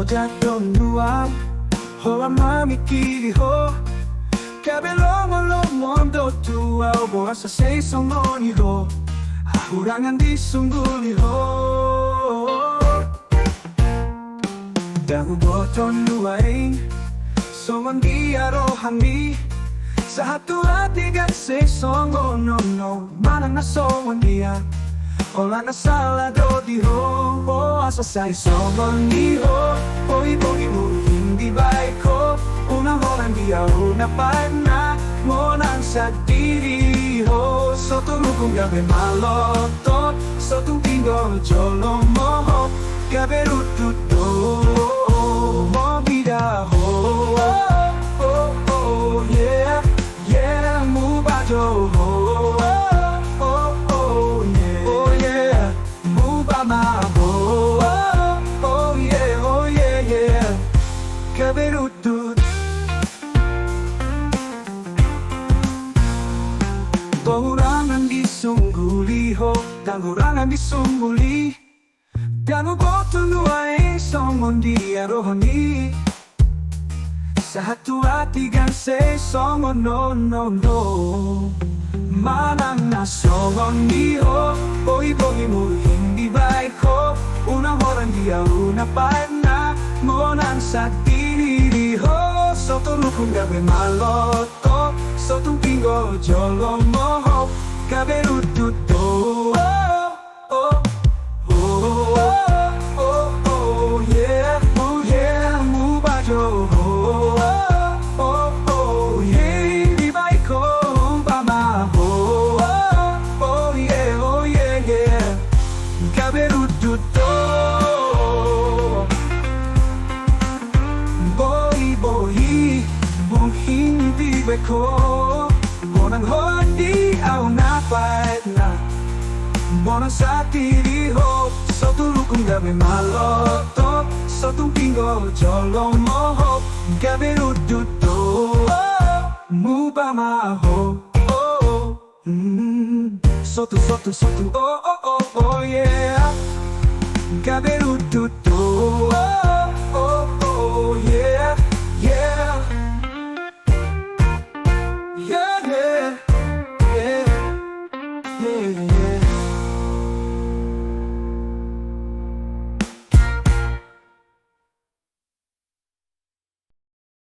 Dato nuam Ho amami kiri ho Kabelong lo mondo tua Boasa say songoni ho Hurangan di sungguli ho Dahu boton nuaing Songon di arohami Sa hatu hati gan say songo no no Manang na songon dia Ola na sala do di ho Boasa say songon di ho Poi poi mo hindi baik ko Una holang dia una pana Monang sa diri ho Soto lukong gabi malotot Soto tinggo jolo moho Gabi rututo Mo bida ho Oh oh yeah Yeah mu bajo ho Oh oh yeah Oh yeah mu bama ho Oh yeah yeah Gabi rutut Hurangan di sungguli ho Dan hurangan di sungguli Dan ubotong luay songon di arohani Sa hatu hati gan say songon no no no Manang na songon di ho Boy boy mo hindi baik ho Una orang dia una pana Monang sa diri ho Soto lukong gabi maloto Soto tinggo jolo moho Gabi rututo Oh oh oh oh yeah mu bajo Oh oh yeah di baik ko pama ho Oh yeah Gabi rututo Boy mo hindi baik ko Monang hindi au napait na Monang sa diri ho Soto lukong gabi maloto Soto tinggo jolo moho Gabi rututo Muba maho Soto oh yeah Gabi rututo